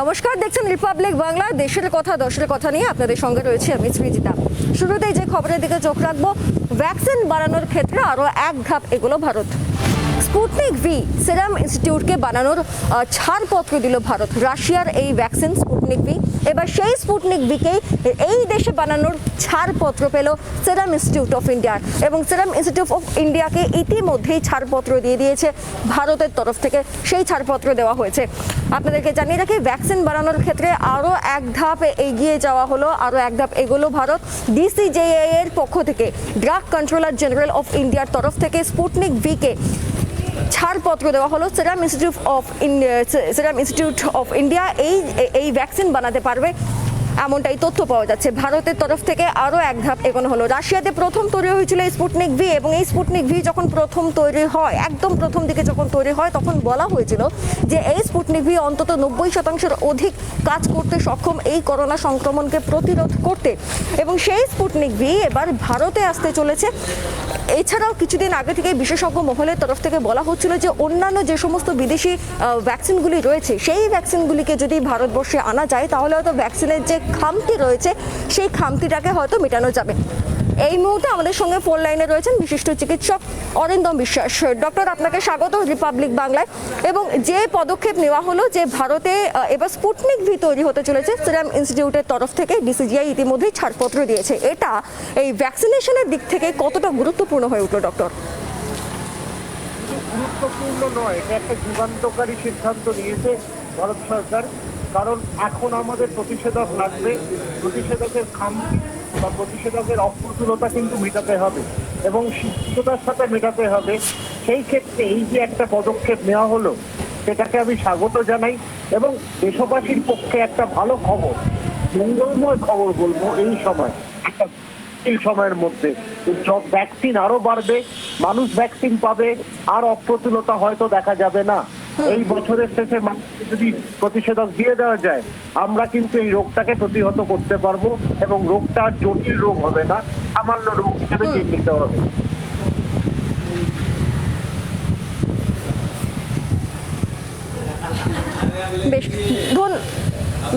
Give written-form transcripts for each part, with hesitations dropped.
নমস্কার, দেখছেন রিপাবলিক বাংলা। দেশের কথা দশের কথা নিয়ে আপনাদের সঙ্গে রয়েছে আমি সৃজিতা। শুরুতেই যে খবরের দিকে চোখ রাখবো, ভ্যাকসিন বানানোর ক্ষেত্রে আরও এক ধাপ এগোলো ভারত। স্পুটনিক ভি সিরাম ইনস্টিটিউটকে বানানোর ছাড়পত্র দিল ভারত। রাশিয়ার এই ভ্যাকসিন স্পুটনিক ভি, এবার সেই স্পুটনিক ভিকেই এই দেশে বানানোর ছাড়পত্র পেল সিরাম ইনস্টিটিউট অফ ইন্ডিয়ার, এবং সিরাম ইনস্টিটিউট অফ ইন্ডিয়াকে ইতিমধ্যেই ছাড়পত্র দিয়ে দিয়েছে ভারতের তরফ থেকে। সেই ছাড়পত্র দেওয়া হয়েছে। আপনাদেরকে জানিয়ে রাখি, ভ্যাকসিন বানানোর ক্ষেত্রে আরও এক ধাপ এগিয়ে যাওয়া হলো, আরও এক ধাপ এগোলো ভারত। ডিসিজিআই এর পক্ষ থেকে, ড্রাগ কন্ট্রোলার জেনারেল অফ ইন্ডিয়ার তরফ থেকে স্পুটনিক ভিকে ছাড়পত্র দেওয়া হলো। সিরাম ইনস্টিটিউট অফ ইন্ডিয়া এই ভ্যাকসিন বানাতে পারবে, এমনটাই তথ্য পাওয়া যাচ্ছে। ভারতের তরফ থেকে আরও এক ধাপ এগোনো হলো। রাশিয়াতে প্রথম তৈরি হয়েছিল এই স্পুটনিক ভি, এবং এই স্পুটনিক ভি যখন প্রথম তৈরি হয়, একদম প্রথম দিকে যখন তৈরি হয়, তখন বলা হয়েছিল যে এই স্পুটনিক ভি অন্তত 90% অধিক কাজ করতে সক্ষম এই করোনা সংক্রমণকে প্রতিরোধ করতে, এবং সেই স্পুটনিক ভি এবার ভারতে আসতে চলেছে। এছাড়াও কিছুদিন আগে থেকে বিশেষজ্ঞ মহলের তরফ থেকে বলা হচ্ছিল যে অন্যান্য যে সমস্ত বিদেশি ভ্যাকসিনগুলি রয়েছে, সেই ভ্যাকসিনগুলিকে যদি ভারতবর্ষে আনা যায়, তাহলে হয়তো ভ্যাকসিনের যে খামতি রয়েছে সেই খামতিটাকে হয়তো মেটানো যাবে। এই মুহূর্তে আমাদের সঙ্গে ফোন লাইনে রয়েছেন বিশিষ্ট চিকিৎসক অরিন্দম বিশ্বাস। ডক্টর, আপনাকে স্বাগত রিপাবলিক বাংলায়। এবং যে পদক্ষেপ নেওয়া হলো যে ভারতে এবার স্পুটনিক ভি তৈরি হতে চলেছে, সিরাম ইনস্টিটিউটের তরফ থেকে ডিসিজিআই ইতিমধ্যেই ছাড়পত্র দিয়েছে, এটা এই ভ্যাকসিনেশনের দিক থেকে কতটা গুরুত্বপূর্ণ হয়ে উঠলো ডক্টর? গুরুত্বপূর্ণ নয়, এটা একটা যুগান্তকারী সিদ্ধান্ত নিয়েছে ভারত সরকার। কারণ এখন আমাদের প্রতিষেধক লাগবে, প্রতিষেধকের খামতি বা প্রতিষেধকের অপ্রতুলতা কিন্তু মেটাতে হবে এবং শিক্ষিততার সাথে মেটাতে হবে। সেই ক্ষেত্রে এই যে একটা পদক্ষেপ নেওয়া হলো, সেটাকে আমি স্বাগত জানাই এবং দেশবাসীর পক্ষে একটা ভালো খবর, মঙ্গলময় খবর বলবো। এই সময় একটা এই সময়ের মধ্যে ভ্যাকসিন আরো বাড়বে, মানুষ ভ্যাকসিন পাবে, আর অপ্রতুলতা হয়তো দেখা যাবে না। এই বছরের শেষে যদি প্রতিষেধক দিয়ে দেওয়া যায়, আমরা কিন্তু এই রোগটাকে প্রতিহত করতে পারবো এবং রোগটা আর জটিল রোগ হবে না, সামান্য রোগ হিসেবে চিহ্নিত হবে।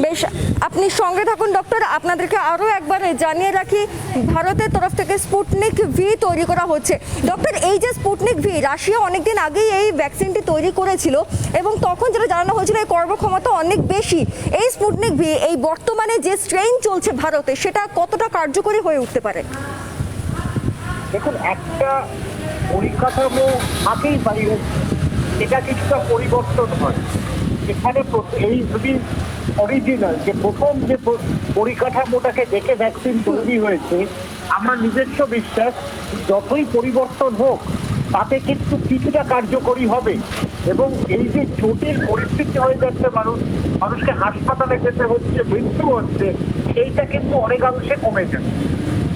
বেশ, আপনি সঙ্গে থাকুন ডক্টর। আপনাদেরকে আরও একবার জানিয়ে রাখি, ভারতের তরফ থেকে স্পুটনিক ভি তৈরি করা হচ্ছে। ডক্টর, এই যে স্পুটনিক ভি, রাশিয়া অনেকদিন আগেই এই ভ্যাকসিনটি তৈরি করেছিল এবং তখন যেটা জানানো হয়েছিল এই কর্মক্ষমতা অনেক বেশি। এই স্পুটনিক ভি এই বর্তমানে যে স্ট্রেইন চলছে ভারতে, সেটা কতটা কার্যকরী হয়ে উঠতে পারে? দেখুন, একটা পরিকাঠামো আগেই বাইরে, এটা কিছুটা পরিবর্তন হয়। এখানে এই যদি অরিজিনাল যে প্রথম যে পরিকাঠামোটাকে দেখে ভ্যাকসিন তৈরি হয়েছে, আমার নিজস্ব বিশ্বাস যতই পরিবর্তন হোক তাতে কিন্তু কিছুটা কার্যকরী হবে। এবং এই যে জটিল পরিস্থিতি হয়ে যাচ্ছে, মানুষকে হাসপাতালে যেতে হচ্ছে, মৃত্যু হচ্ছে, সেইটা কিন্তু অনেকাংশে কমে যাবে।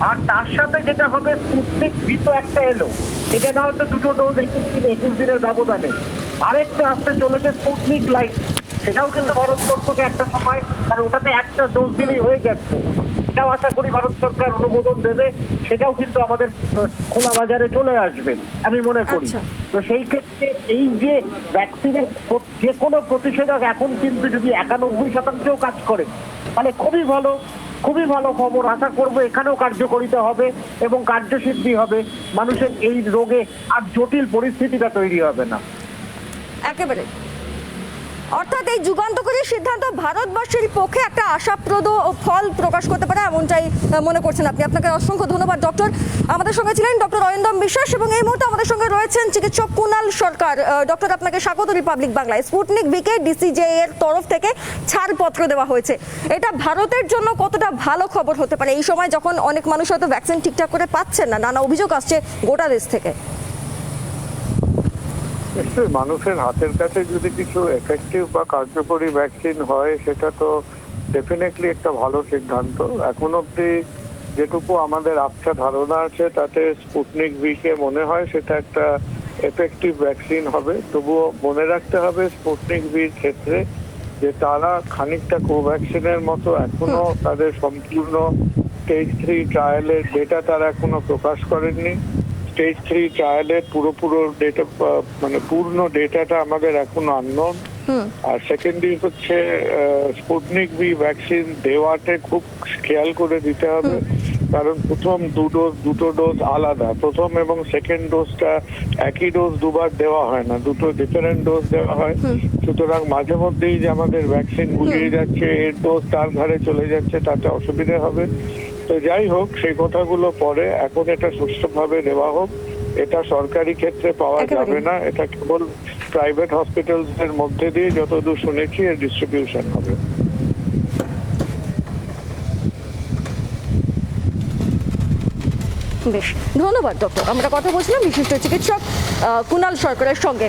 আর তার সাথে যেটা হবে, স্পুটনিক ভি তো একটা এলো, এটা না হয়তো দুটো ডোজ 21 দিনের ব্যবধানে, আরেকটা আসতে চলেছে স্পুটনিক লাইট। সেটাও কিন্তু ভারতবর্ষকে একটা সময়, কারণ ওটাতে একটা ডোজ দিলেই হয়ে যাচ্ছে, সেটাও আশা করি ভারত সরকার অনুমোদন দেবে, সেটাও কিন্তু আমাদের খোলা বাজারে চলে আসবে আমি মনে করি। তো সেই ক্ষেত্রে এই যে ভ্যাকসিনের যে কোনো প্রতিষেধক এখন কিন্তু যদি 91% কাজ করে, তাহলে খুবই ভালো, খুবই ভালো খবর। আশা করবো এখানেও কার্যকরিতা হবে এবং কার্যসিদ্ধি হবে, মানুষের এই রোগে আর জটিল পরিস্থিতিটা তৈরি হবে না। একেবারে, অর্থাৎ এই যুগান্তকারী সিদ্ধান্ত ভারতবর্ষের পক্ষে একটা আশাপ্রদ ফল প্রকাশ করতে পারে, এমনটাই মনে করছেন আপনি। আপনাকে অসংখ্য ধন্যবাদ ডক্টর। আমাদের সঙ্গে ছিলেন ডক্টর অরিন্দম বিশ্বাস, এবং এই মুহূর্তে আমাদের সঙ্গে রয়েছেন চিকিৎসক কুনাল সরকার। ডক্টর, আপনাকে স্বাগত রিপাবলিক বাংলায়। স্পুটনিক ভিকে ডিসিজিআই এর তরফ থেকে ছাড়পত্র দেওয়া হয়েছে, এটা ভারতের জন্য কতটা ভালো খবর হতে পারে এই সময় যখন অনেক মানুষ হয়তো ভ্যাকসিন ঠিকঠাক করে পাচ্ছেন না, নানা অভিযোগ আসছে গোটা দেশ থেকে? নিশ্চয়ই, মানুষের হাতের কাছে যদি কিছু এফেক্টিভ বা কার্যকরী ভ্যাকসিন হয়, সেটা তো ডেফিনেটলি একটা ভালো সিদ্ধান্ত। এখন অব্দি যেটুকু আমাদের আবছা ধারণা আছে, তাতে স্পুটনিক ভিকে মনে হয় সেটা একটা এফেক্টিভ ভ্যাকসিন হবে। তবুও মনে রাখতে হবে স্পুটনিক ভির ক্ষেত্রে যে তারা খানিকটা কোভ্যাক্সিনের মতো এখনো তাদের সম্পূর্ণ স্টেজ 3 ট্রায়ালের ডেটা তারা এখনো প্রকাশ করেননি। স্টেজ 3 ট্রায়ালের পুরো ডেটা, মানে পূর্ণ ডেটাটা আমাদের এখনো আননোন। আর সেকেন্ডলি হচ্ছে স্পুটনিক ভি ভ্যাকসিন দেওয়াতে খুব খেয়াল করে দিতে হবে, কারণ প্রথম দুটো ডোজ আলাদা। প্রথম এবং সেকেন্ড ডোজটা একই ডোজ দুবার দেওয়া হয় না, দুটো ডিফারেন্ট ডোজ দেওয়া হয়। সুতরাং মাঝে মধ্যেই যে আমাদের ভ্যাকসিন গুলিয়ে যাচ্ছে, এর ডোজ তার ঘরে চলে যাচ্ছে, তাতে অসুবিধা হবে। তো যাই হোক, সেই কথাগুলো পরে, এখন এটা সুষ্ঠুভাবে দেওয়া হোক। এটা সরকারি ক্ষেত্রে পাওয়া যাবে না, এটা কেবল প্রাইভেট হসপিটালস এর মধ্যে দিয়ে যতদূর শুনেছি এর ডিস্ট্রিবিউশন হবে। বেশ, ধন্যবাদ ডক্টর। আমরা কথা বলছিলাম বিশিষ্ট চিকিৎসক কুণাল সরকারের সঙ্গে।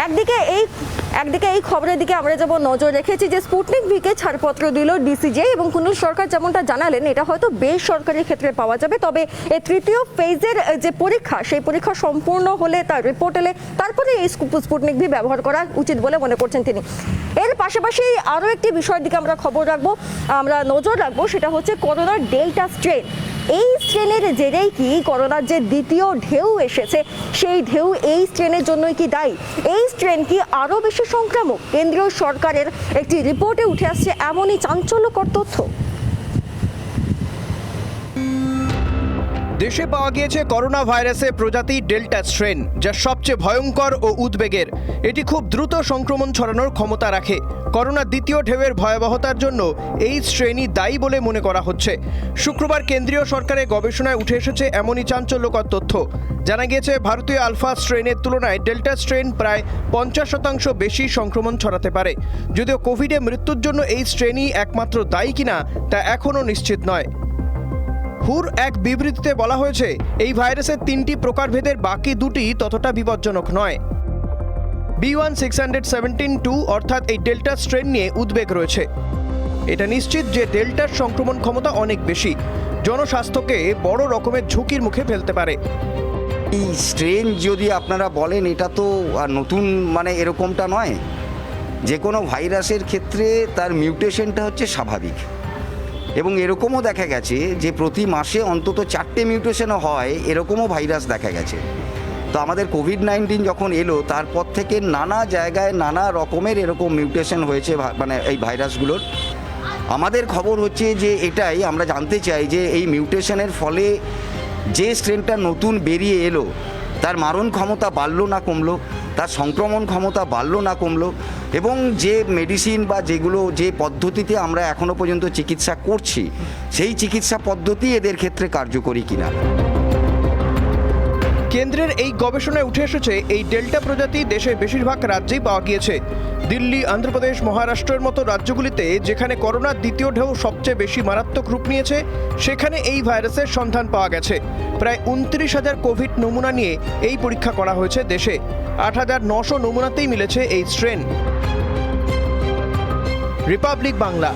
একদিকে এই খবরের দিকে আমরা যাব, নজর রেখেছি যে স্পুটনিক ভিকে ছাড়পত্র দিল ডিসিজিআই, এবং কুণাল সরকার যেমনটা জানালেন এটা হয়তো বেসরকারি ক্ষেত্রে পাওয়া যাবে, তবে এই তৃতীয় ফেজের যে পরীক্ষা, সেই পরীক্ষা সম্পূর্ণ হলে, তার রিপোর্ট এলে তারপরে এই স্পুটনিক ভি ব্যবহার করা উচিত বলে মনে করছেন তিনি। এর পাশাপাশি আরও একটি বিষয়ের দিকে আমরা নজর রাখবো, সেটা হচ্ছে করোনার ডেল্টা স্ট্রেন। এই স্ট্রেনের জেরেই কি করোনার যে দ্বিতীয় ঢেউ এসেছে, সেই ঢেউ এই স্ট্রেনের জন্যই কি দায়ী? এই স্ট্রেন কি আরও বেশি সংক্রামক? কেন্দ্রীয় সরকারের একটি রিপোর্টে উঠে আসছে এমনই চাঞ্চল্যকর তথ্য। দেশে পাওয়া গিয়েছে করোনা ভাইরাসের প্রজাতি ডেল্টা স্ট্রেন, যা সবচেয়ে ভয়ঙ্কর ও উদ্বেগের। এটি খুব দ্রুত সংক্রমণ ছড়ানোর ক্ষমতা রাখে। করোনার দ্বিতীয় ঢেউয়ের ভয়াবহতার জন্য এই শ্রেণী দায়ী বলে মনে করা হচ্ছে। শুক্রবার কেন্দ্রীয় সরকারের গবেষণায় উঠে এসেছে এমনই চাঞ্চল্যকর তথ্য। জানা গিয়েছে ভারতীয় আলফা স্ট্রেনের তুলনায় ডেল্টা স্ট্রেন প্রায় 50% বেশি সংক্রমণ ছড়াতে পারে। যদিও কোভিডে মৃত্যুর জন্য এই শ্রেণী একমাত্র দায়ী কিনা তা এখনও নিশ্চিত নয়। হুর এক বিবৃতিতে বলা হয়েছে, এই ভাইরাসের 3টি প্রকারভেদের বাকি দুটি ততটা বিপজ্জনক নয়। B.1.617.2 অর্থাৎ এই ডেল্টা স্ট্রেন নিয়ে উদ্বেগ রয়েছে। এটা নিশ্চিত যে ডেল্টার সংক্রমণ ক্ষমতা অনেক বেশি, জনস্বাস্থ্যকে বড় রকমের ঝুঁকির মুখে ফেলতে পারে। এই স্ট্রেন যদি আপনারা বলেন, এটা তো আর নতুন এরকমটা নয়। যে কোনো ভাইরাসের ক্ষেত্রে তার মিউটেশনটা হচ্ছে স্বাভাবিক, এবং এরকমও দেখা গেছে যে প্রতি মাসে অন্তত 4টে মিউটেশনও হয়, এরকমও ভাইরাস দেখা গেছে। তো আমাদের কোভিড-19 যখন এলো, তারপর থেকে নানা জায়গায় নানা রকমের এরকম মিউটেশন হয়েছে এই ভাইরাসগুলোর। আমাদের খবর হচ্ছে যে এটাই আমরা জানতে চাই যে এই মিউটেশনের ফলে যে স্ট্রেনটা নতুন বেরিয়ে এলো, তার মারণ ক্ষমতা বাড়লো না কমলো, তার সংক্রমণ ক্ষমতা বাড়লো না কমলো, এবং যে মেডিসিন বা যে পদ্ধতিতে আমরা এখনো পর্যন্ত চিকিৎসা করছি, সেই চিকিৎসা পদ্ধতি এদের ক্ষেত্রে কার্যকরী কিনা। কেন্দ্রের এই গবেষণায় উঠে এসেছে এই ডেল্টা প্রজাতি দেশের বেশিরভাগ রাজ্যেই পাওয়া গিয়েছে। দিল্লি, অন্ধ্রপ্রদেশ, মহারাষ্ট্রের মতো রাজ্যগুলিতে যেখানে করোনার দ্বিতীয় ঢেউ সবচেয়ে বেশি মারাত্মক রূপ নিয়েছে, সেখানে এই ভাইরাসের সন্ধান পাওয়া গেছে। প্রায় 29,000 কোভিড নমুনা নিয়ে এই পরীক্ষা করা হয়েছে দেশে। 8,900 নমুনাতেই মিলেছে এই স্ট্রেন। রিপাবলিক বাংলা।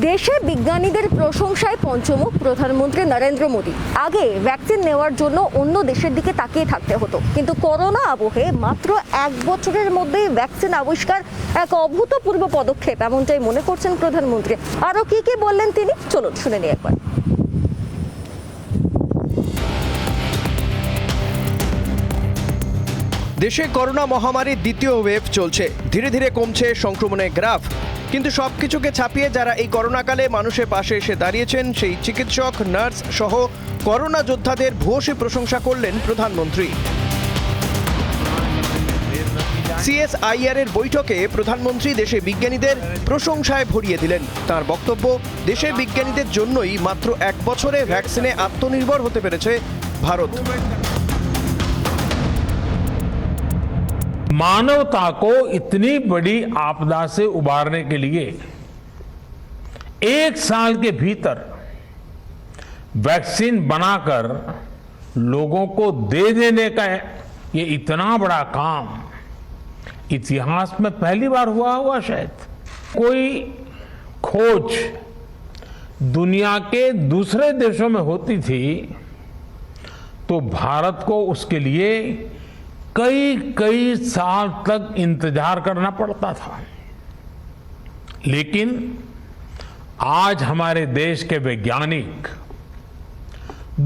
দেশে বিজ্ঞানীদের প্রশংসায় পঞ্চমুখ প্রধানমন্ত্রী নরেন্দ্র মোদী। আগে ভ্যাকসিন নেওয়ার জন্য অন্য দেশের দিকে তাকিয়ে থাকতে হতো, কিন্তু করোনা আবহে মাত্র 1 বছরের মধ্যেই ভ্যাকসিন আবিষ্কার এক অভূতপূর্ব পদক্ষেপ, এমনটাই মনে করছেন প্রধানমন্ত্রী। আরও কি কি বললেন তিনি, চলুন শুনে নিই একবার। দেশে করোনা মহামারীর দ্বিতীয় ওয়েভ চলছে। ধীরে ধীরে কমছে সংক্রমণের গ্রাফ। কিন্তু সবকিছুকে ছাপিয়ে যারা এই করোনাকালে মানুষের পাশে এসে দাঁড়িয়েছেন, সেই চিকিৎসক, নার্স সহ করোনা যোদ্ধাদের ভূয়সী প্রশংসা করলেন প্রধানমন্ত্রী। CSIR এর বৈঠকে প্রধানমন্ত্রী দেশে বিজ্ঞানীদের প্রশংসায় ভরিয়ে দিলেন। তার বক্তব্য, দেশের বিজ্ঞানীদের জন্যই মাত্র 1 বছরে ভ্যাকসিনে আত্মনির্ভর হতে পেরেছে ভারত। मानवता को इतनी बड़ी आपदा से उबारने के लिए 1 साल के भीतर वैक्सीन बनाकर लोगों को दे देने का ये इतना बड़ा काम इतिहास में पहली बार हुआ होगा शायद। कोई खोज दुनिया के दूसरे देशों में होती थी तो भारत को उसके लिए कई साल तक इंतजार करना पड़ता था। लेकिन आज हमारे देश के वैज्ञानिक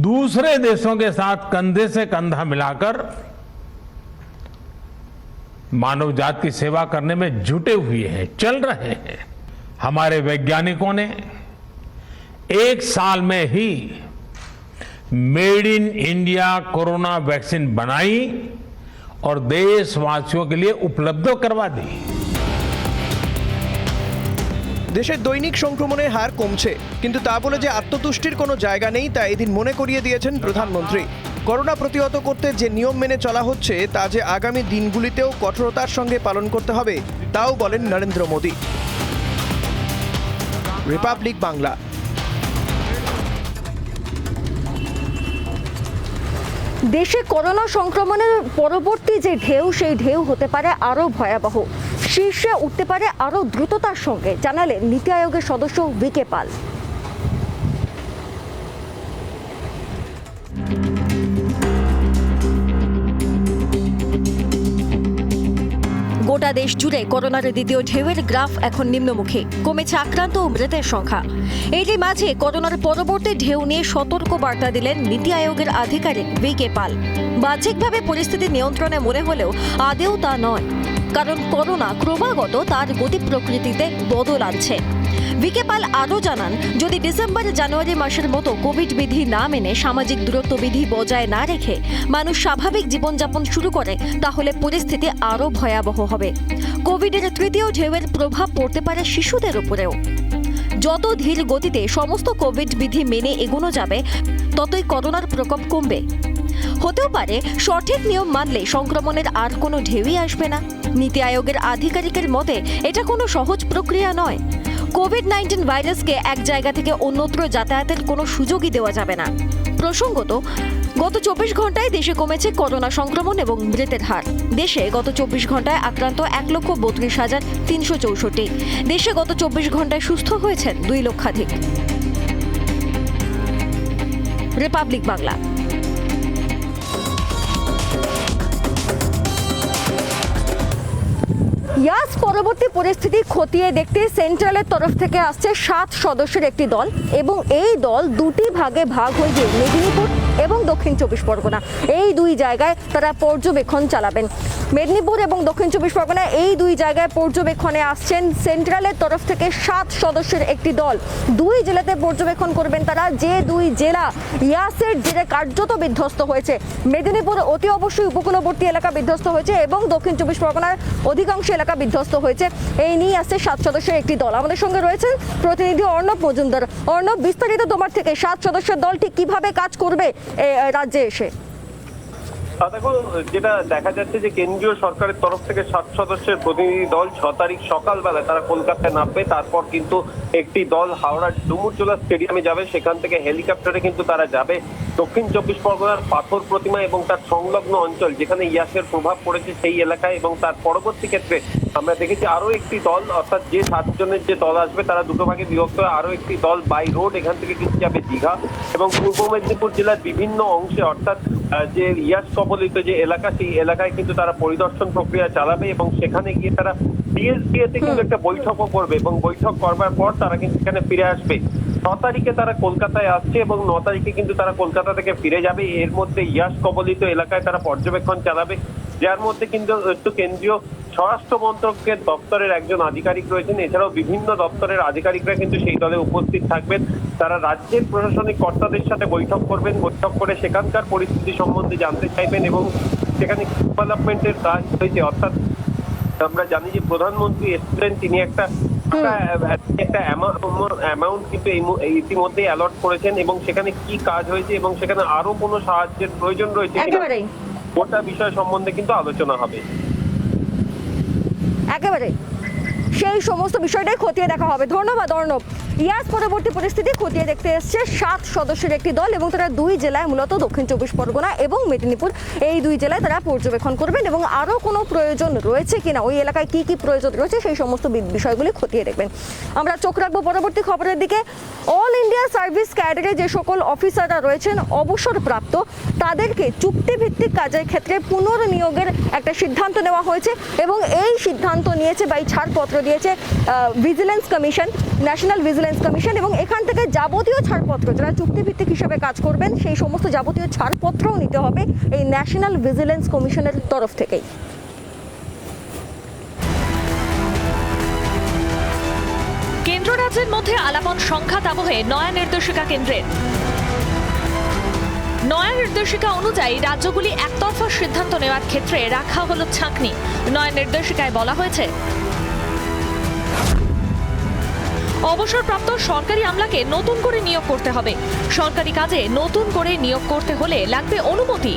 दूसरे देशों के साथ कंधे से कंधा मिलाकर मानव जात की सेवा करने में जुटे हुए हैं, चल रहे हैं। हमारे वैज्ञानिकों ने 1 साल में he made in India corona vaccine बनाई और देशवासियों के लिए उपलब्ध करवा दी। দেশের দৈনিক সংক্রমণের হার কমছে, কিন্তু তা বলে যে আত্মতুষ্টির কোনো জায়গা নেই তা এদিন মনে করিয়ে দিয়েছেন প্রধানমন্ত্রী। করোনা প্রতিহত করতে যে নিয়ম মেনে চলা হচ্ছে তা যে আগামী দিনগুলিতেও কঠোরতার সঙ্গে পালন করতে হবে তাও বলেন নরেন্দ্র মোদী। রিপাবলিক বাংলা। দেশে করোনা সংক্রমণের পরবর্তী যে ঢেউ, সেই ঢেউ হতে পারে আরও ভয়াবহ, শীর্ষে উঠতে পারে আরও দ্রুততার সঙ্গে, জানালেন নীতি আয়োগের সদস্য ভিকে পাল। গোটা দেশ জুড়ে করোনার দ্বিতীয় ঢেউয়ের গ্রাফ এখন নিম্নমুখী, কমেছে আক্রান্ত ও মৃতের সংখ্যা। এরই মাঝে করোনার পরবর্তী ঢেউ নিয়ে সতর্ক বার্তা দিলেন নীতি আয়োগের আধিকারিক ভিকে পাল। বাহ্যিকভাবে পরিস্থিতি নিয়ন্ত্রণে মনে হলেও আদেও তা নয়, কারণ করোনা ক্রমাগত তার গতি প্রকৃতিতে বদল আনছে। ভিকে পাল আরও জানান, যদি ডিসেম্বর জানুয়ারি মাসের মতো কোভিড বিধি না মেনে সামাজিক দূরত্ব বিধি বজায় না রেখে মানুষ স্বাভাবিক জীবনযাপন শুরু করে, তাহলে পরিস্থিতি আরও ভয়াবহ হবে। কোভিডের তৃতীয় ঢেউয়ের প্রভাব পড়তে পারে শিশুদের উপরেও। যত ধীর গতিতে সমস্ত কোভিড বিধি মেনে এগোনো যাবে, ততই করোনার প্রকোপ কমবে। হতেও পারে সঠিক নিয়ম মানলে সংক্রমণের আর কোনো ঢেউই আসবে না। নীতি আয়োগের আধিকারিকের মতে এটা কোনো সহজ প্রক্রিয়া নয়। কোভিড-19 ভাইরাসকে এক জায়গা থেকে অন্যত্র যাতায়াতের কোনো সুযোগই দেওয়া যাবে না। প্রসঙ্গত, গত 24 ঘন্টায় দেশে কমেছে করোনা সংক্রমণ এবং মৃতের হার। দেশে গত 24 ঘন্টায় আক্রান্ত 1,32,364। দেশে গত 24 ঘন্টায় সুস্থ হয়েছেন 2 লক্ষাধিক। রিপাবলিক বাংলা। ইয়াস পরবর্তী পরিস্থিতি খতিয়ে দেখতে সেন্ট্রালের তরফ থেকে আসছে 7 সদস্যের একটি দল, এবং এই দল দুটি ভাগে ভাগ হয়ে গিয়ে মেদিনীপুর এবং দক্ষিণ 24 পরগনা এই দুই জায়গায় তারা পর্যবেক্ষণ চালাবেন। মেদিনীপুর এবং দক্ষিণ 24 পরগনা এই দুই জায়গায় পর্যবেক্ষণে আসছেন সেন্ট্রালের তরফ থেকে 7 সদস্যের একটি দল। 2 জেলাতে পর্যবেক্ষণ করবেন তারা, যে 2 জেলা ইয়াসের জেরে কার্যত বিধ্বস্ত হয়েছে। মেদিনীপুর অতি অবশ্যই উপকূলবর্তী এলাকা বিধ্বস্ত হয়েছে এবং দক্ষিণ 24 পরগনার অধিকাংশ এলাকা বিধ্বস্ত হয়েছে। এই নিয়ে আসছে 7 সদস্যের একটি দল। আমাদের সঙ্গে রয়েছেন প্রতিনিধি অর্ণব মজুমদার। অর্ণব, বিস্তারিত তোমার থেকে 7 সদস্যের দল ঠিক কিভাবে কাজ করবে রাজ্যে এসে? দেখো, যেটা দেখা যাচ্ছে যে কেন্দ্রীয় সরকারের তরফ থেকে 7 সদস্যের প্রতিনিধি দল 6 তারিখ সকালবেলায় তারা কলকাতায় নামবে। তারপর কিন্তু একটি দল হাওড়ার ডুমুরজোলা স্টেডিয়ামে যাবে, সেখান থেকে হেলিকপ্টারে কিন্তু তারা যাবে দক্ষিণ 24 পরগনার পাথর প্রতিমা এবং তার সংলগ্ন অঞ্চল যেখানে ইয়াসের প্রভাব পড়েছে সেই এলাকায়। এবং তার পরবর্তী ক্ষেত্রে আমরা দেখেছি আরো একটি দল, অর্থাৎ যে 7 জনের যে দল আসবে তারা দুটো ভাগে বিভক্ত হয়ে আরো একটি দল বাই রোড এখান থেকে কিন্তু যাবে দীঘা এবং পূর্ব মেদিনীপুর জেলার বিভিন্ন অংশে, অর্থাৎ যে ইয়াস কবলিত যে এলাকা সেই এলাকায় কিন্তু তারা পরিদর্শন প্রক্রিয়া চালাবে এবং সেখানে গিয়ে তারা ডিএসডিএতে কিন্তু একটা বৈঠকও করবে এবং বৈঠক করবার পর তারা কিন্তু এখানে ফিরে আসবে। 9 তারিখে তারা কলকাতায় আসছে এবং 9 তারিখে কিন্তু তারা কলকাতা থেকে ফিরে যাবে। এর মধ্যে ইয়াস কবলিত এলাকায় তারা পর্যবেক্ষণ চালাবে, যার মধ্যে কিন্তু কেন্দ্রীয় স্বরাষ্ট্র মন্ত্রকের দপ্তরের একজন আধিকারিক রয়েছেন। এছাড়াও বিভিন্ন দপ্তরের আধিকারিকরা কিন্তু সেই দলে উপস্থিত থাকবেন। তারা রাজ্যের প্রশাসনিক কর্তাদের সাথে বৈঠক করবেন, বৈঠক করে সেখানকার পরিস্থিতি সম্বন্ধে জানতে চাইবেন এবং সেখানে ডেভেলপমেন্টের কাজ হয়েছে। অর্থাৎ আমরা জানি যে প্রধানমন্ত্রী এসেছিলেন, তিনি একটা অ্যামাউন্ট কিন্তু ইতিমধ্যে অ্যালট করেছেন এবং সেখানে কি কাজ হয়েছে এবং সেখানে আরো কোনো সাহায্যের প্রয়োজন রয়েছে গোটা বিষয় সম্বন্ধে কিন্তু আলোচনা হবে। একেবারে সেই সমস্ত বিষয়টাই খতিয়ে দেখা হবে। ধন্যবাদ অর্ণব। ইয়াস পরবর্তী পরিস্থিতি খতিয়ে দেখতে এসছে 7 সদস্যের একটি দল এবং তারা 2 জেলায়, মূলত দক্ষিণ 24 পরগনা এবং মেদিনীপুর এই 2 জেলায় তারা পর্যবেক্ষণ করবেন এবং আরও কোনো প্রয়োজন রয়েছে কিনা, ওই এলাকায় কি কি প্রয়োজন রয়েছে সেই সমস্ত বিষয়গুলি খতিয়ে দেখবেন। আমরা চোখ রাখবো পরবর্তী খবরের দিকে। অল ইন্ডিয়া সার্ভিস ক্যাডারে যে সকল অফিসাররা রয়েছেন অবসরপ্রাপ্ত, তাদেরকে চুক্তিভিত্তিক কাজের ক্ষেত্রে পুনর্নিয়োগের একটা সিদ্ধান্ত নেওয়া হয়েছে এবং এই সিদ্ধান্ত নিয়েছে বা এই ছাড়পত্র দিয়েছে vigilance commission, national vigilance commission. এবং এখান থেকে যাবতীয় ছাড়পত্র, যারা চুক্তিভিত্তিক হিসেবে কাজ করবেন সেই সমস্ত যাবতীয় ছাড়পত্রও নিতে হবে এই ন্যাশনাল ভিজিলেন্স কমিশনের তরফ থেকেই। রাজ্যের মধ্যে আলাপন সংঘাত আবহে নয়া নির্দেশিকা কেন্দ্রের। নয়া নির্দেশিকা অনুযায়ী রাজ্যগুলি একতরফা সিদ্ধান্ত নেওয়ার ক্ষেত্রে রাখা হলো ছাঁকনি। নয়া নির্দেশিকায় বলা হয়েছে, অবসরপ্রাপ্ত সরকারি আমলাকে নতুন করে নিয়োগ করতে হবে। সরকারি কাজে নতুন করে নিয়োগ করতে হলে লাগবে অনুমতি।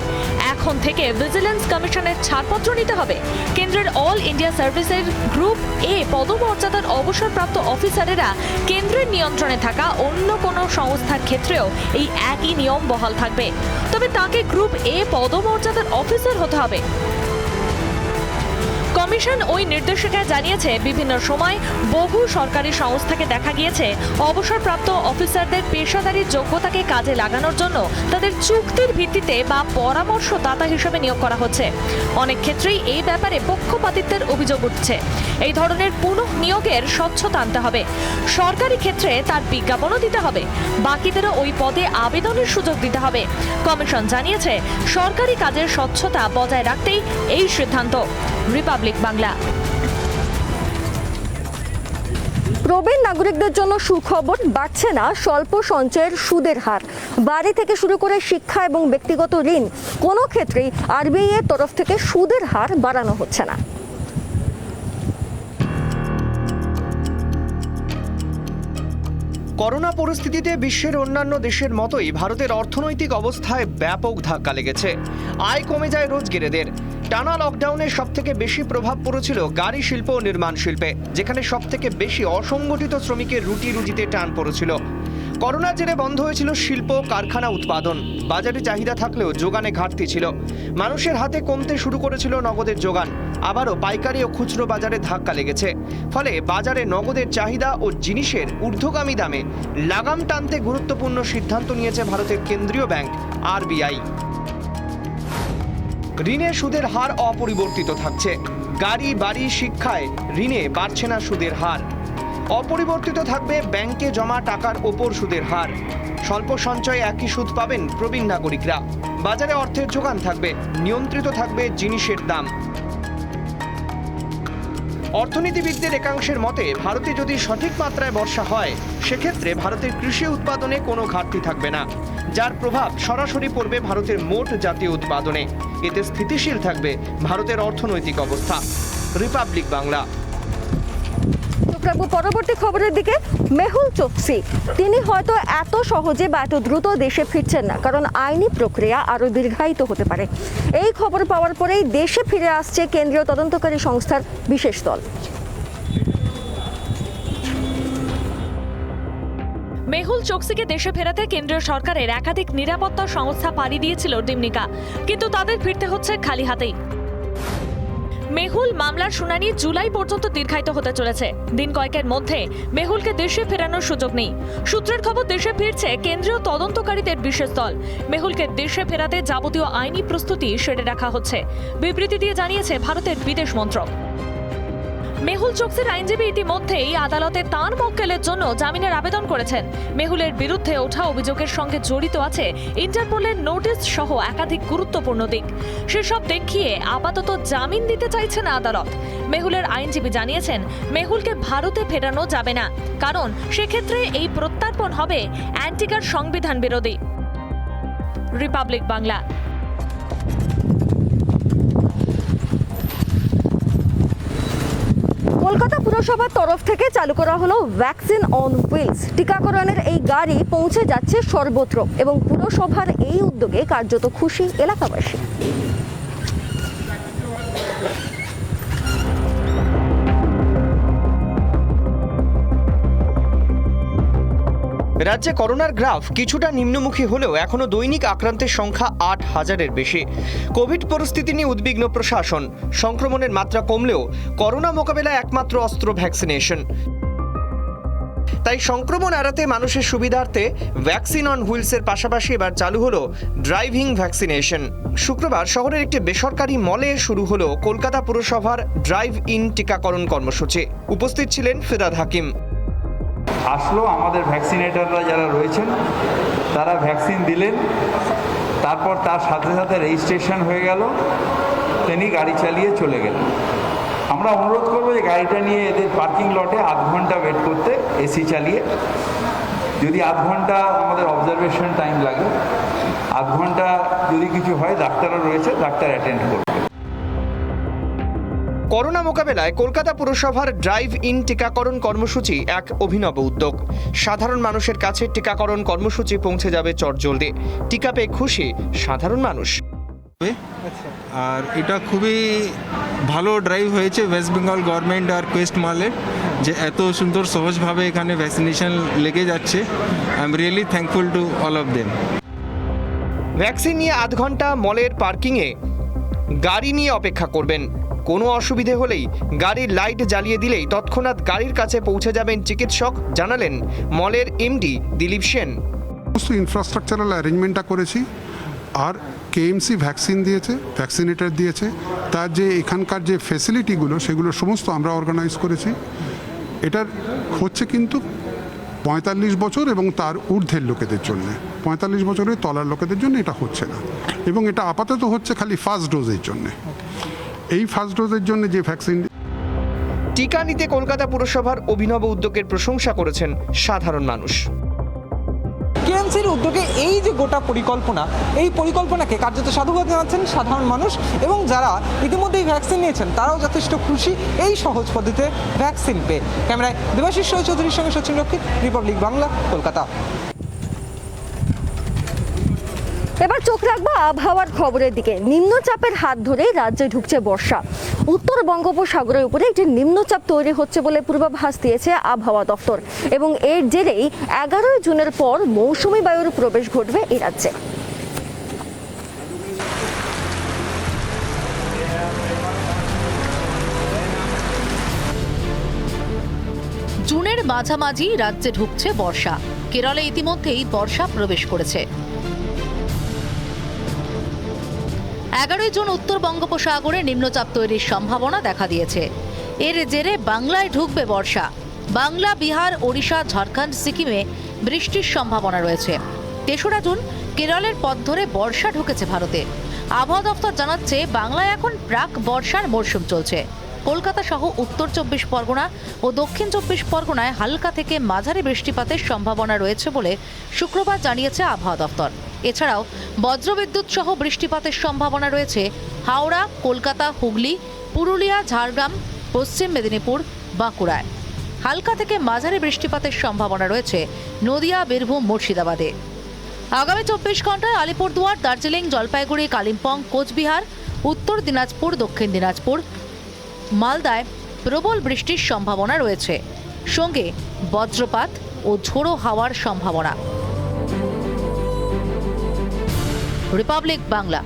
এখন থেকে ভিজিলেন্স কমিশনের ছাড়পত্র নিতে হবে। কেন্দ্রের অল ইন্ডিয়া সার্ভিসের গ্রুপ এ পদমর্যাদার অবসরপ্রাপ্ত অফিসারেরা কেন্দ্রের নিয়ন্ত্রণে থাকা অন্য কোনো সংস্থার ক্ষেত্রেও এই একই নিয়ম বহাল থাকবে, তবে তাকে গ্রুপ এ পদমর্যাদার অফিসার হতে হবে। কমিশন ওই নির্দেশিকায় জানিয়েছে, বিভিন্ন সময় বহু সরকারি সংস্থাকে দেখা গিয়েছে অবসরপ্রাপ্ত অফিসারদের পেশাদারী যোগ্যতাকে কাজে লাগানোর জন্য তাদের চুক্তির ভিত্তিতে বা পরামর্শদাতা হিসেবে নিয়োগ করা হচ্ছে। অনেক ক্ষেত্রেই এই ব্যাপারে পক্ষপাতিত্বের অভিযোগ উঠছে। এই ধরনের পুনঃ নিয়োগের স্বচ্ছতা আনতে হবে। সরকারি ক্ষেত্রে তার বিজ্ঞাপনও দিতে হবে, বাকিদেরও ওই পদে আবেদনের সুযোগ দিতে হবে। কমিশন জানিয়েছে, সরকারি কাজের স্বচ্ছতা বজায় রাখতেই এই সিদ্ধান্ত। রিপাবলিক বাংলা। প্রবীণ নাগরিকদের জন্য সুখবর, বাড়ছে না স্বল্প সঞ্চয়ের সুদের হার। বাড়ি থেকে শুরু করে শিক্ষা এবং ব্যক্তিগত ঋণ কোনো ক্ষেত্রেই আরবিআই এর তরফ থেকে সুদের হার বাড়ানো হচ্ছে না। করোনা পরিস্থিতিতে বিশ্বের অন্যান্য দেশের মতোই ভারতের অর্থনৈতিক অবস্থায় ব্যাপক ধাক্কা লেগেছে। আয় কমে যায় রোজগেরেদের। টানা লকডাউনে সবথেকে বেশি প্রভাব পড়েছিল গাড়ি শিল্প ও নির্মাণ শিল্পে, যেখানে সবথেকে বেশি অসংগঠিত শ্রমিকের রুটি রুজিতে টান পড়েছিল। করোনার জেরে বন্ধ হয়েছিল শিল্প কারখানা উৎপাদন। বাজারে চাহিদা থাকলেও যোগানে ঘাটতি ছিল। মানুষের হাতে কমতে শুরু করেছিল নগদের যোগান। আবারও পাইকারি ও খুচরো বাজারে ধাক্কা লেগেছে। ফলে বাজারে নগদের চাহিদা ও জিনিসের ঊর্ধ্বগামী দামে লাগাম টানতে গুরুত্বপূর্ণ সিদ্ধান্ত নিয়েছে ভারতের কেন্দ্রীয় ব্যাংক আরবিআই। ঋণের সুদের হার অপরিবর্তিত থাকছে। গাড়ি, বাড়ি, শিক্ষায় ঋণে বাড়ছে না সুদের হার। অপরিবর্তিত থাকবে ব্যাংকে জমা টাকার ওপর সুদের হার। স্বল্প সঞ্চয়ে একই সুদ পাবেন প্রবীণ নাগরিকরা। বাজারে অর্থের যোগান থাকবে, নিয়ন্ত্রিত থাকবে জিনিসের দাম। অর্থনীতিবিদদের একাংশের মতে, ভারতে যদি সঠিক মাত্রায় বর্ষা হয়, সেক্ষেত্রে ভারতের কৃষি উৎপাদনে কোনো ঘাটতি থাকবে না, যার প্রভাব সরাসরি পড়বে ভারতের মোট জাতীয় উৎপাদনে। এতে স্থিতিশীল থাকবে ভারতের অর্থনৈতিক অবস্থা। রিপাবলিক বাংলা। পরবর্তী খবরের দিকে, মেহুল চোকসি তিনি হয়তো এত সহজে বা এত দ্রুত দেশে ফিরছেন না, কারণ আইনি প্রক্রিয়া আরো দীর্ঘায়িত হতে পারে। এই খবর পাওয়ার পরেই দেশে ফিরে আসছে কেন্দ্রীয় তদন্তকারী সংস্থার বিশেষ দল। মেহুল চোকসিকে দেশে ফেরাতে কেন্দ্রীয় সরকারের একাধিক নিরাপত্তা সংস্থা পাড়ি দিয়েছিল ডিমনিকা, কিন্তু তাদের ফিরতে হচ্ছে খালি হাতেই। মেহুল মামলার শুনানি জুলাই পর্যন্ত দীর্ঘায়িত হতে চলেছে। দিন কয়েকের মধ্যে মেহুলকে দেশে ফেরানোর সুযোগ নেই। সূত্রের খবর, দেশে ফিরছে কেন্দ্রীয় তদন্তকারীদের বিশেষ দল। মেহুলকে দেশে ফেরাতে যাবতীয় আইনি প্রস্তুতি সেরে রাখা হচ্ছে, বিবৃতি দিয়ে জানিয়েছে ভারতের বিদেশ মন্ত্রক। মেহুল চোকসির আইনজীবী ইতিমধ্যেই আদালতে তাঁর মক্কেলের জন্য জামিনের আবেদন করেছেন। মেহুলের বিরুদ্ধে ওঠা অভিযোগের সঙ্গে জড়িত আছে ইন্টারপোলের নোটিশ সহ একাধিক গুরুত্বপূর্ণ দিক। সেসব দেখিয়ে আপাতত জামিন দিতে চাইছে না আদালত। মেহুলের আইনজীবী জানিয়েছেন, মেহুলকে ভারতে ফেরানো যাবে না, কারণ সেক্ষেত্রে এই প্রত্যর্পণ হবে অ্যান্টিগার সংবিধান বিরোধী। রিপাবলিক বাংলা। কলকাতা পুরসভার তরফ থেকে চালু করা হলো ভ্যাকসিন অন হুইলস। টিকাকরণের এই গাড়ি পৌঁছে যাচ্ছে সর্বত্র এবং পুরসভার এই উদ্যোগে কার্যত খুশি এলাকাবাসী। রাজ্যে করোনার গ্রাফ কিছুটা নিম্নমুখী হলেও এখনো দৈনিক আক্রান্তের সংখ্যা 8,000-এর বেশি। কোভিড পরিস্থিতি নিয়ে উদ্বিগ্ন প্রশাসন। সংক্রমণের মাত্রা কমলেও করোনা মোকাবেলায় একমাত্র অস্ত্র ভ্যাকসিনেশন। তাই সংক্রমণ এড়াতে মানুষের সুবিধার্থে ভ্যাকসিন অন হুইলসের পাশাপাশি এবার চালু হলো ড্রাইভিং ভ্যাকসিনেশন। শুক্রবার শহরের একটি বেসরকারি মলে শুরু হলো কলকাতা পুরসভার ড্রাইভ ইন টিকাকরণ কর্মসূচি। উপস্থিত ছিলেন ফিরহাদ হাকিম। আসলো আমাদের ভ্যাকসিনেটররা যারা রয়েছেন তারা ভ্যাকসিন দিলেন, তারপর তার সাথে সাথে রেজিস্ট্রেশন হয়ে গেল, তিনি গাড়ি চালিয়ে চলে গেলেন। আমরা অনুরোধ করবো যে গাড়িটা নিয়ে এদের পার্কিং লটে আধ ঘন্টা ওয়েট করতে এসি চালিয়ে। যদি আধ ঘন্টা আমাদের অবজারভেশন টাইম লাগে, আধ ঘন্টা যদি কিছু হয় ডাক্তারও রয়েছে, ডাক্তার অ্যাটেন্ড করবে। করোনা মোকাবেলায় কলকাতা পুরসভার ড্রাইভ ইন টিকাকরণ কর্মসূচি এক অভিনব উদ্যোগ। সাধারণ মানুষের কাছে টিকাকরণ কর্মসূচি পৌঁছে যাবে চটজলদি। টিকা পেয়ে খুশি সাধারণ মানুষ। আর এটা খুবই ভালো ড্রাইভ হয়েছে ওয়েস্ট বেঙ্গল গভর্নমেন্ট আর কোয়েস্ট মালের, যে এত সুন্দর সহজভাবে এখানে ভ্যাকসিনেশন লেগে যাচ্ছে। I am really thankful to all of them. Vaccine নিয়ে আধ ঘন্টা মলের পার্কিংয়ে গাড়ি নিয়ে অপেক্ষা করবেন। কোনো অসুবিধে হলেই গাড়ির লাইট জ্বালিয়ে দিলেই তৎক্ষণাৎ গাড়ির কাছে পৌঁছে যাবেন চিকিৎসক, জানালেন মলের এমডি দিলীপ সেন। সমস্ত ইনফ্রাস্ট্রাকচারাল অ্যারেঞ্জমেন্টটা করেছি, আর কেএমসি ভ্যাকসিন দিয়েছে, ভ্যাকসিনেটর দিয়েছে। তার যে এখানকার যে ফেসিলিটিগুলো সেগুলো সমস্ত আমরা অর্গানাইজ করেছি। এটার হচ্ছে কিন্তু 45 বছর এবং তার ঊর্ধ্বের লোকেদের জন্য, 45 বছরের তলার লোকেদের জন্য এটা হচ্ছে না। এবং এটা আপাতত হচ্ছে খালি ফার্স্ট ডোজের জন্য। এই ফার্স্ট ডোজের জন্য যে ভ্যাকসিন। টিকা নিতে কলকাতা পুরসভার অভিনব উদ্যোগের প্রশংসা করেছেন সাধারণ মানুষ। কেএমসির উদ্যোগে এই যে গোটা পরিকল্পনা, এই পরিকল্পনাকে কার্যত সাধুবাদ জানাচ্ছেন সাধারণ মানুষ, এবং যারা ইতিমধ্যেই ভ্যাকসিন নিয়েছেন তারাও যথেষ্ট খুশি এই সহজ পদ্ধতিতে ভ্যাকসিন পেয়ে। ক্যামেরায় দেবাশিস রায় চৌধুরীর সঙ্গে সচিন রক্ষিত, রিপাবলিক বাংলা, কলকাতা। এবার চোখ রাখবো আবহাওয়ার খবরের দিকে। নিম্নচাপের হাত ধরেই রাজ্যে ঢুকছে বর্ষা। উত্তর বঙ্গোপসাগরের উপরে একটি নিম্নচাপ তৈরি হচ্ছে বলে পূর্বাভাস দিয়েছে আবহাওয়া দপ্তর, এবং এর জেরেই 11 জুনের পর মৌসুমী বায়ুর প্রবেশ ঘটবে এই রাজ্যে। জুনের মাঝামাঝি রাজ্যে ঢুকছে বর্ষা। কেরলে ইতিমধ্যেই বর্ষা প্রবেশ করেছে। 11 জুন উত্তর বঙ্গোপসাগরে নিম্নচাপ তৈরির সম্ভাবনা দেখা দিয়েছে। এর জেরে বাংলায় ঢুকবে বর্ষা। বাংলা, বিহার, ওড়িশা, ঝাড়খণ্ড, সিকিমে বৃষ্টির সম্ভাবনা রয়েছে। 3রা জুন কেরলের পথ ধরে বর্ষা ঢুকেছে ভারতে। আবহাওয়া দপ্তর জানাচ্ছে বাংলায় এখন প্রাক বর্ষার মরশুম চলছে। কলকাতা সহ উত্তর 24 পরগনা ও দক্ষিণ 24 পরগনায় হালকা থেকে মাঝারি বৃষ্টিপাতের সম্ভাবনা রয়েছে বলে শুক্রবার জানিয়েছে আবহাওয়া দপ্তর। এছাড়াও বজ্রবিদ্যুৎ সহ বৃষ্টিপাতের সম্ভাবনা রয়েছে হাওড়া, কলকাতা, হুগলি, পুরুলিয়া, ঝাড়গ্রাম, পশ্চিম মেদিনীপুর, বাঁকুড়ায়। হালকা থেকে মাঝারি বৃষ্টিপাতের সম্ভাবনা রয়েছে নদিয়া, বীরভূম, মুর্শিদাবাদে। আগামী 24 ঘন্টায় আলিপুরদুয়ার, দার্জিলিং, জলপাইগুড়ি, কালিম্পং, কোচবিহার, উত্তর দিনাজপুর, দক্ষিণ দিনাজপুর, মালদায় প্রবল বৃষ্টির সম্ভাবনা রয়েছে, সঙ্গে বজ্রপাত ও ঝোড়ো হাওয়ার সম্ভাবনা। রিপাবলিক বাংলা।